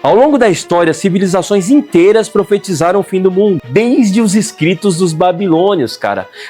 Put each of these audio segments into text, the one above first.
Ao longo da história, civilizações inteiras profetizaram o fim do mundo, desde os escritos dos babilônios,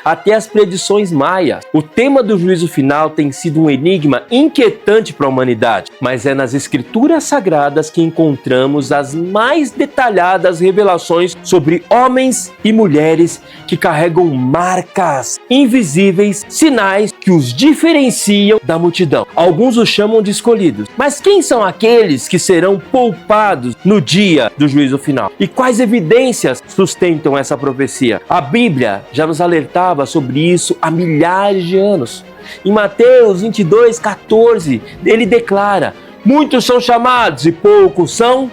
até as predições maias. O tema do juízo final tem sido um enigma inquietante para a humanidade, mas é nas escrituras sagradas que encontramos as mais detalhadas revelações sobre homens e mulheres que carregam marcas invisíveis, sinais que os diferenciam da multidão. Alguns os chamam de escolhidos, mas quem são aqueles que serão poupados no dia do juízo final? E quais evidências sustentam essa profecia? A Bíblia já nos alertava sobre isso há milhares de anos. Em Mateus 22:14, ele declara: muitos são chamados e poucos são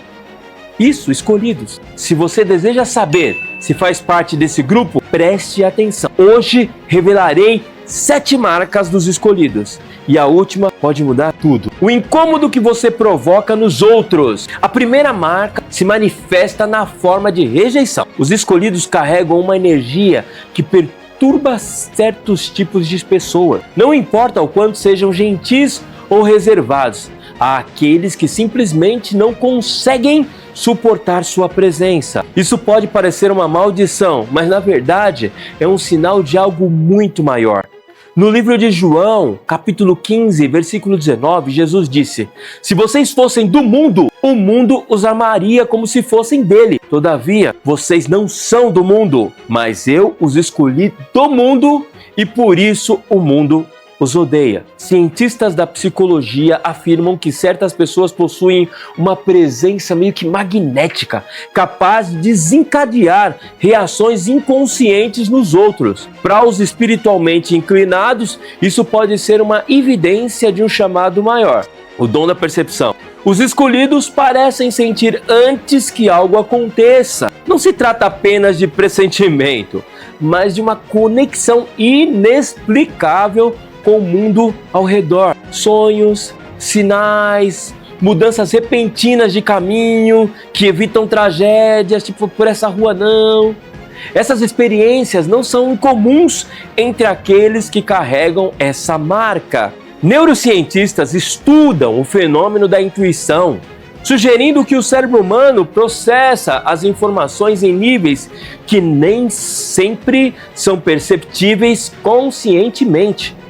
escolhidos. Se você deseja saber se faz parte desse grupo, preste atenção. Hoje revelarei 7 marcas dos escolhidos. E a última pode mudar tudo. O incômodo que você provoca nos outros. A primeira marca se manifesta na forma de rejeição. Os escolhidos carregam uma energia que perturba certos tipos de pessoas. Não importa o quanto sejam gentis ou reservados, há aqueles que simplesmente não conseguem suportar sua presença. Isso pode parecer uma maldição, mas na verdade é um sinal de algo muito maior. No livro de João, capítulo 15, versículo 19, Jesus disse: se vocês fossem do mundo, o mundo os amaria como se fossem dele. Todavia, vocês não são do mundo, mas eu os escolhi do mundo e por isso o mundo os odeia. Cientistas da psicologia afirmam que certas pessoas possuem uma presença meio que magnética, capaz de desencadear reações inconscientes nos outros. Para os espiritualmente inclinados, isso pode ser uma evidência de um chamado maior, o dom da percepção. Os escolhidos parecem sentir antes que algo aconteça. Não se trata apenas de pressentimento, mas de uma conexão inexplicável com o mundo ao redor. Sonhos, sinais, mudanças repentinas de caminho que evitam tragédias, tipo por essa rua não. Essas experiências não são incomuns entre aqueles que carregam essa marca. Neurocientistas estudam o fenômeno da intuição, sugerindo que o cérebro humano processa as informações em níveis que nem sempre são perceptíveis conscientemente.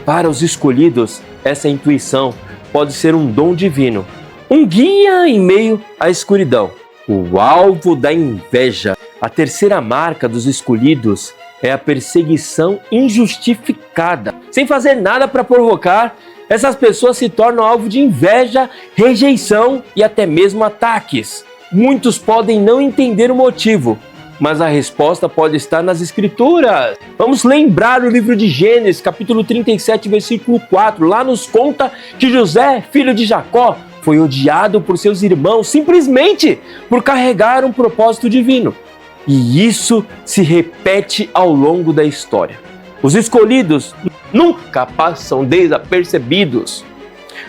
Para os escolhidos, essa intuição pode ser um dom divino, um guia em meio à escuridão. O alvo da inveja. A terceira marca dos escolhidos é a perseguição injustificada. Sem fazer nada para provocar, essas pessoas se tornam alvo de inveja, rejeição e até mesmo ataques. Muitos podem não entender o motivo, mas a resposta pode estar nas escrituras. Vamos lembrar o livro de Gênesis, capítulo 37, versículo 4. Lá nos conta que José, filho de Jacó, foi odiado por seus irmãos simplesmente por carregar um propósito divino. E isso se repete ao longo da história. Os escolhidos nunca passam desapercebidos.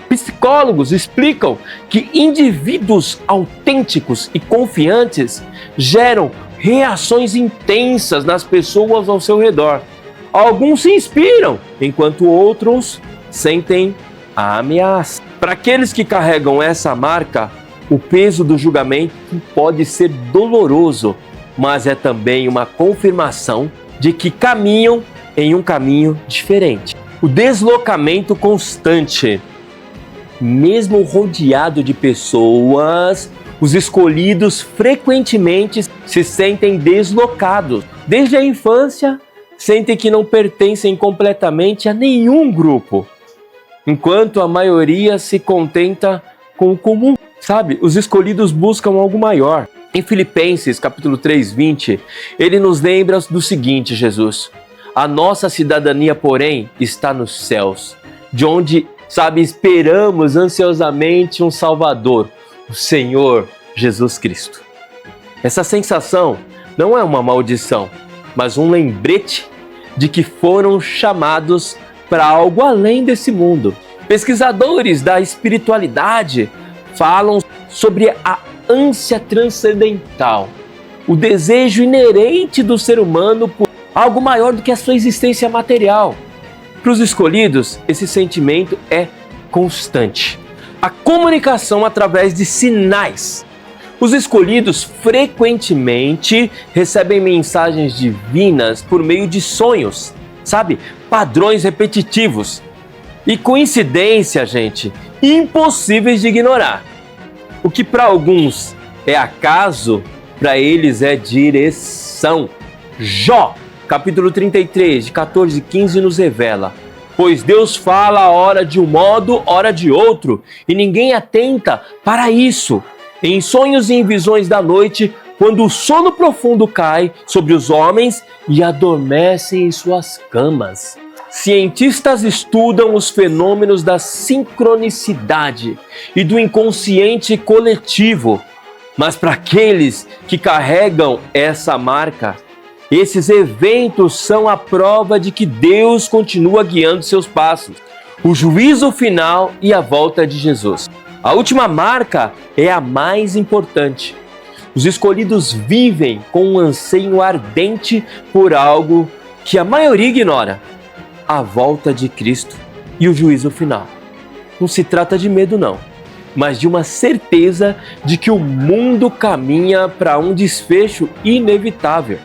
Psicólogos explicam que indivíduos autênticos e confiantes geram reações intensas nas pessoas ao seu redor. Alguns se inspiram, enquanto outros sentem a ameaça. Para aqueles que carregam essa marca, o peso do julgamento pode ser doloroso, mas é também uma confirmação de que caminham em um caminho diferente. O deslocamento constante. Mesmo rodeado de pessoas, os escolhidos frequentemente se sentem deslocados. Desde a infância, sentem que não pertencem completamente a nenhum grupo, enquanto a maioria se contenta com o comum. Os escolhidos buscam algo maior. Em Filipenses, capítulo 3, 20, ele nos lembra do seguinte, Jesus: a nossa cidadania, porém, está nos céus, de onde, esperamos ansiosamente um Salvador, o Senhor Jesus Cristo. Essa sensação não é uma maldição, mas um lembrete de que foram chamados para algo além desse mundo. Pesquisadores da espiritualidade falam sobre a ânsia transcendental, o desejo inerente do ser humano por algo maior do que a sua existência material. Para os escolhidos, esse sentimento é constante. A comunicação através de sinais Os escolhidos frequentemente recebem mensagens divinas por meio de sonhos, sabe? Padrões repetitivos. E coincidência, gente, impossíveis de ignorar. O que para alguns é acaso, para eles é direção. Jó, capítulo 33, de 14 e 15, nos revela: pois Deus fala a hora de um modo, hora de outro, e ninguém atenta para isso. Em sonhos e em visões da noite, quando o sono profundo cai sobre os homens e adormecem em suas camas. Cientistas estudam os fenômenos da sincronicidade e do inconsciente coletivo, mas para aqueles que carregam essa marca, esses eventos são a prova de que Deus continua guiando seus passos, o juízo final e a volta de Jesus. A última marca é a mais importante. Os escolhidos vivem com um anseio ardente por algo que a maioria ignora: a volta de Cristo e o juízo final. Não se trata de medo, não, mas de uma certeza de que o mundo caminha para um desfecho inevitável.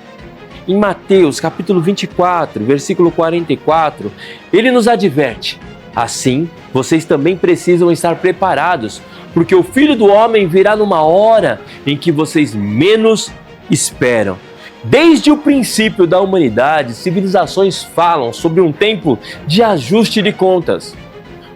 Em Mateus, capítulo 24, versículo 44, ele nos adverte: assim, vocês também precisam estar preparados, porque o Filho do Homem virá numa hora em que vocês menos esperam. Desde o princípio da humanidade, civilizações falam sobre um tempo de ajuste de contas.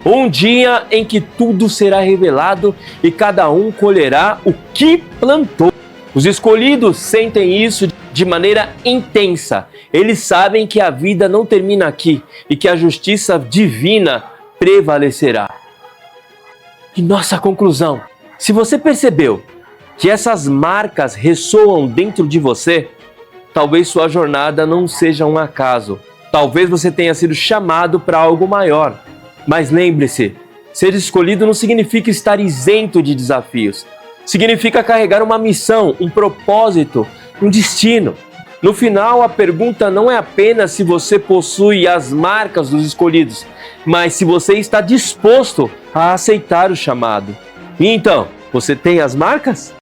Um dia em que tudo será revelado e cada um colherá o que plantou. Os escolhidos sentem isso de maneira intensa. Eles sabem que a vida não termina aqui e que a justiça divina prevalecerá. E nossa conclusão: se você percebeu que essas marcas ressoam dentro de você, talvez sua jornada não seja um acaso. Talvez você tenha sido chamado para algo maior. Mas lembre-se, ser escolhido não significa estar isento de desafios. Significa carregar uma missão, um propósito, um destino. No final, a pergunta não é apenas se você possui as marcas dos escolhidos, mas se você está disposto a aceitar o chamado. E então, você tem as marcas?